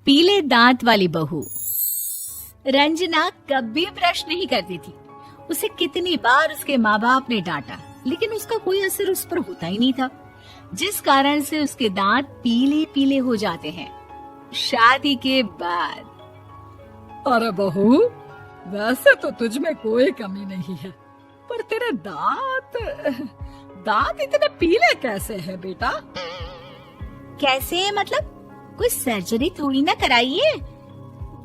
पीले दांत वाली बहू। रंजना कभी ब्रश नहीं करती थी। उसे कितनी बार उसके माँ बाप ने डांटा, लेकिन उसका कोई असर उस पर होता ही नहीं था, जिस कारण से उसके दांत पीले पीले हो जाते हैं। शादी के बाद अरे बहू, वैसे तो तुझ में कोई कमी नहीं है, पर तेरे दांत इतने पीले कैसे हैं बेटा? कैसे मतलब? कोई सर्जरी थोड़ी ना कराइए।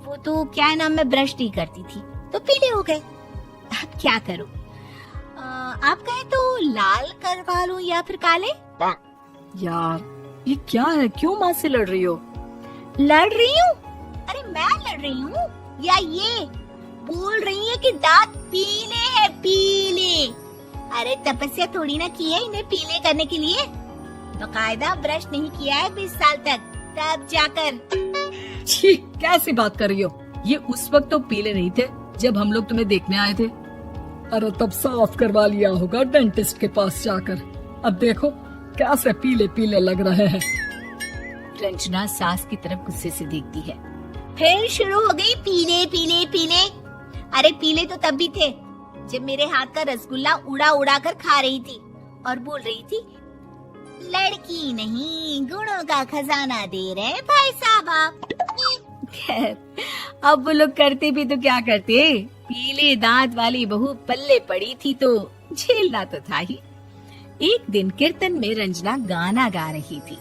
वो तो क्या नाम, मैं ब्रश नहीं करती थी तो पीले हो गए। अब क्या करूं? आप कहें तो लाल करवा लूं या फिर काले? यार ये क्या है, क्यों माँ से लड़ रही हो? लड़ रही हूँ? अरे मैं लड़ रही हूँ या ये बोल रही है कि दांत पीले हैं, पीले। अरे तपस्या थोड़ी ना की है इन्हें पीले करने के लिए। बकायदा ब्रश नहीं किया है 20 साल तक, तब जाकर। छी, कैसी बात कर रही हो? ये उस वक्त तो पीले नहीं थे जब हम लोग तुम्हें देखने आए थे। अरे तब साफ करवा लिया होगा डेंटिस्ट के पास जाकर। अब देखो कैसे पीले पीले लग रहे हैं। रंजना सास की तरफ गुस्से से देखती है। फिर शुरू हो गई पीले पीले पीले। अरे पीले तो तब भी थे जब मेरे हाथ का रसगुल्ला उड़ा उड़ा कर खा रही थी और बोल रही थी, लड़की नहीं गुणों का खजाना दे रहे भाई साहब आप। खैर, अब वो लोग करते भी तो क्या करते, पीले दांत वाली बहू पल्ले पड़ी थी तो झेलना तो था ही। एक दिन कीर्तन में रंजना गाना गा रही थी।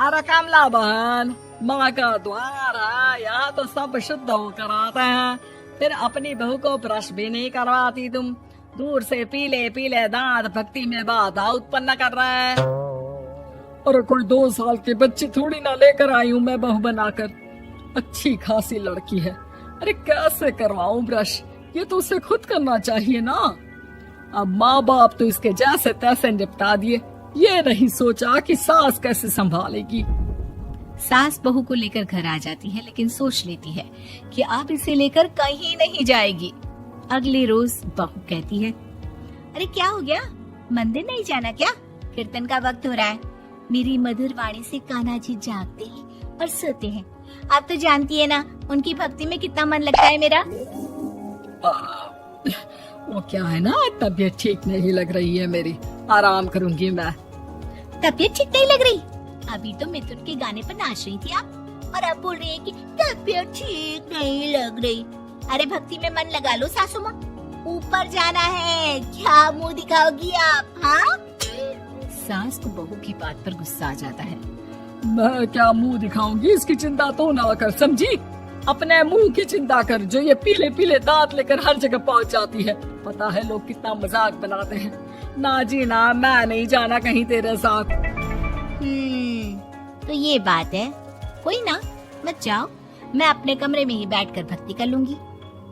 अरे कमला बहन, माँ का द्वार है, यहाँ तो सब शुद्ध होकर आते हैं, फिर अपनी बहू को ब्रश भी नहीं करवाती तुम। दूर से पीले पीले दांत भक्ति में बाधा उत्पन्न कर रहे हैं। अरे कोई 2 साल के बच्चे थोड़ी ना लेकर आई हूँ मैं बहू बनाकर। अच्छी खासी लड़की है, अरे कैसे करवाऊं ब्रश? ये तो उसे खुद करना चाहिए ना। अब माँ बाप तो इसके जैसे तैसे निपटा दिए, ये नहीं सोचा कि सास कैसे संभालेगी। सास बहू को लेकर घर आ जाती है, लेकिन सोच लेती है कि अब इसे लेकर कहीं नहीं जाएगी। अगले रोज बहू कहती है, अरे क्या हो गया, मंदिर नहीं जाना क्या? कीर्तन का वक्त हो रहा है। मेरी मधुर वाणी से कान्हा जी जागते हैं और सोते हैं। आप तो जानती है ना उनकी भक्ति में कितना मन लगता है मेरा। वो क्या है ना, तबीयत ठीक नहीं लग रही है मेरी, आराम करूंगी मैं। तबीयत ठीक नहीं लग रही? अभी तो मिथुन के गाने पर नाच रही थी आप, और अब बोल रही है कि तबीयत ठीक नहीं लग रही। अरे भक्ति में मन लगा लो सासू माँ, ऊपर जाना है, क्या मुंह दिखाओगी आप? हाँ? सास को बहू की बात पर गुस्सा आ जाता है। मैं क्या मुंह दिखाऊंगी, इसकी चिंता तो ना कर, समझी? अपने मुंह की चिंता कर, जो ये पीले पीले दांत लेकर हर जगह पहुंच जाती है। पता है लोग कितना मजाक बनाते हैं। ना जी ना, मैं नहीं जाना कहीं तेरे साथ। तो ये बात है, कोई ना, मत जाओ, मैं अपने कमरे में ही बैठकर भक्ति कर लूंगी।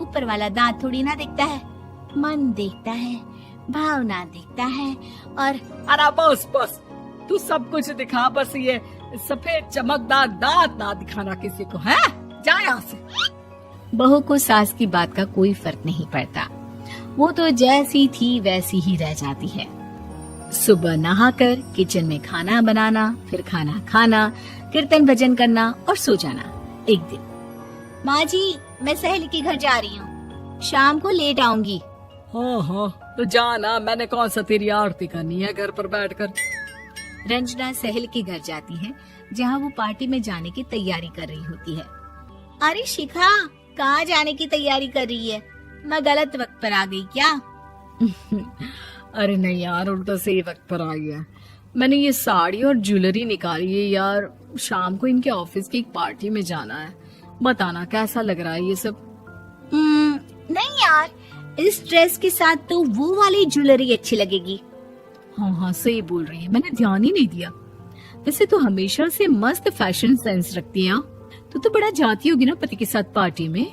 ऊपर वाला दांत थोड़ी ना देखता है, मन देखता है, भावना देखता है। और अरे बस बस, तू सब कुछ दिखा, बस ये सफेद चमकदार दांत ना दिखाना किसी को, है? जा यहाँ से। बहू को सास की बात का कोई फर्क नहीं पड़ता, वो तो जैसी थी वैसी ही रह जाती है। सुबह नहाकर किचन में खाना बनाना, फिर खाना खाना, कीर्तन भजन करना और सो जाना। एक दिन, माँ जी मैं सहेली के घर जा रही हूँ, शाम को लेट आऊंगी। हाँ हाँ तो जाना, मैंने कौन सा तेरी आरती करनी है घर पर बैठकर। रंजना सहेली के घर जाती है, जहाँ वो पार्टी में जाने की तैयारी कर रही होती है। अरे शिखा, कहाँ जाने की तैयारी कर रही है? मैं गलत वक्त पर आ गई क्या? अरे नहीं यार, उल्टा सही वक्त पर आ गया। मैंने ये साड़ी और ज्वेलरी निकाली है यार, शाम को इनके ऑफिस की एक पार्टी में जाना है। बताना कैसा लग रहा है ये सब? नहीं यार, इस ड्रेस के साथ तो वो वाली ज्वेलरी अच्छी लगेगी। हाँ हाँ सही बोल रही है, मैंने ध्यान ही नहीं दिया। वैसे तो हमेशा से मस्त फैशन सेंस रखती है। तो बड़ा जाती होगी ना पति के साथ पार्टी में।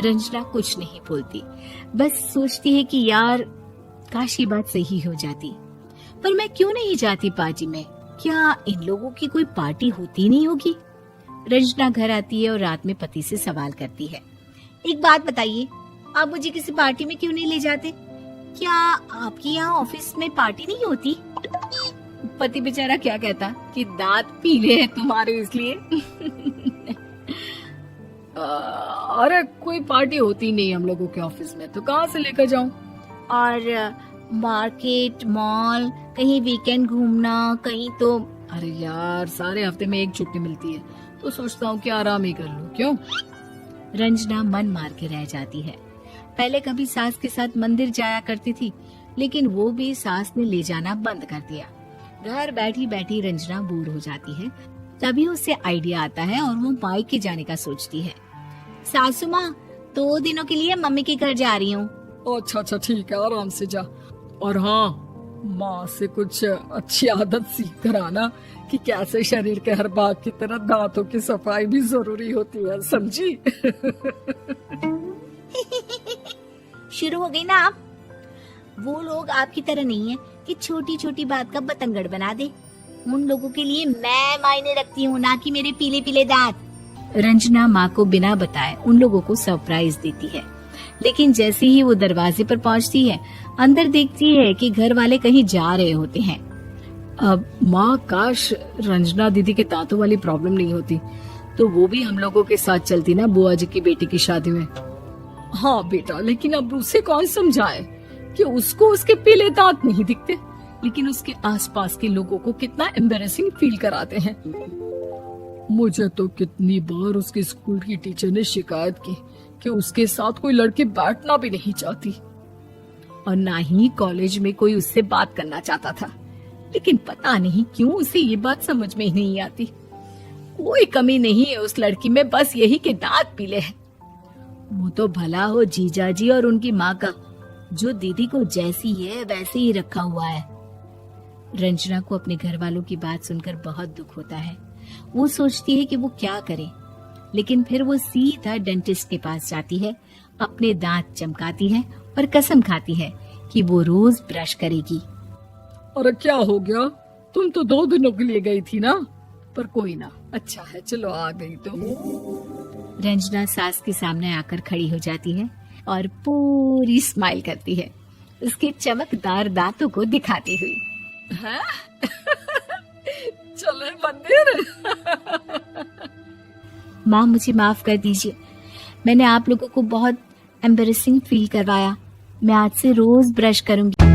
रंजना कुछ नहीं बोलती, बस सोचती है कि यार काश ये बात सही हो जाती, पर मैं क्यों नहीं जाती पार्टी में? क्या इन लोगों की कोई पार्टी होती नहीं होगी? रंजना घर आती है और रात में पति से सवाल करती है, एक बात बताइए, आप मुझे किसी पार्टी में क्यों नहीं ले जाते? क्या आपके यहाँ ऑफिस में पार्टी नहीं होती? पति बेचारा क्या कहता कि दांत पीले हैं तुम्हारे इसलिए। अरे कोई पार्टी होती नहीं हम लोगों के ऑफिस में, तो कहाँ से लेकर जाऊं? और मार्केट, मॉल, कहीं वीकेंड घूमना, कहीं तो। अरे यार, सारे हफ्ते में एक छुट्टी मिलती है, तो सोचता हूँ कि आराम ही कर लूं। क्यों? रंजना मन मार के रह जाती है। पहले कभी सास के साथ मंदिर जाया करती थी, लेकिन वो भी सास ने ले जाना बंद कर दिया। घर बैठी बैठी रंजना बोर हो जाती है। तभी उसे आइडिया आता है और वो मायके जाने का सोचती है। सासू माँ, 2 दिनों के लिए मम्मी के घर जा रही हूँ। अच्छा अच्छा, ठीक है, आराम से जा। और हाँ, माँ से कुछ अच्छी आदत सीख कर आना कि कैसे शरीर के हर भाग की तरह दांतों की सफाई भी जरूरी होती है, समझी? शुरू हो गई ना आप। वो लोग आपकी तरह नहीं है कि छोटी छोटी बात का बतंगड़ बना दे। उन लोगों के लिए मैं मायने रखती हूँ, ना कि मेरे पीले पीले दांत। रंजना माँ को बिना बताए उन लोगों को सरप्राइज देती है, लेकिन जैसे ही वो दरवाजे पर पहुँचती है, अंदर देखती है कि घर वाले कहीं जा रहे होते हैं। अब माँ, काश रंजना दीदी के दांतों वाली प्रॉब्लम नहीं होती, तो वो भी हम लोगों के साथ चलती ना बुआ जी की बेटी की शादी में। हाँ बेटा, लेकिन अब उसे कौन समझाए कि उसको उसके पीले दांत नहीं दिखते, लेकिन उसके आसपास के लोगों को कितना एम्बैरेसिंग फील कराते हैं। मुझे तो कितनी बार उसके स्कूल की टीचर ने शिकायत की कि उसके साथ कोई लड़की बैठना भी नहीं चाहती, और ना ही कॉलेज में कोई उससे बात करना चाहता था। लेकिन पता नहीं क्यों उसे ये बात समझ में ही नहीं आती। कोई कमी नहीं है उस लड़की में, बस यही कि दांत पीले हैं। वो तो भला हो जीजा जी और उनकी माँ का, जो दीदी को जैसी है वैसे ही रखा हुआ है। रंजना को अपने घर वालों की बात सुनकर बहुत दुख होता है। वो सोचती है कि वो क्या करे, लेकिन फिर वो सीधा डेंटिस्ट के पास जाती है, अपने दांत चमकाती है और कसम खाती है कि वो रोज ब्रश करेगी। अरे क्या हो गया? तुम तो 2 दिनों के लिए गई थी ना, पर कोई ना, अच्छा है, चलो आ गई तो। रंजना सास के सामने आकर खड़ी हो जाती है और पूरी स्माइल करती है, उसके चमकदार दांतों को दिखाती हुई। हैं? चले मंदिर। माँ, मुझे माफ कर दीजिए, मैंने आप लोगों को बहुत एम्बैरेसिंग फील करवाया। मैं आज से रोज ब्रश करूंगी।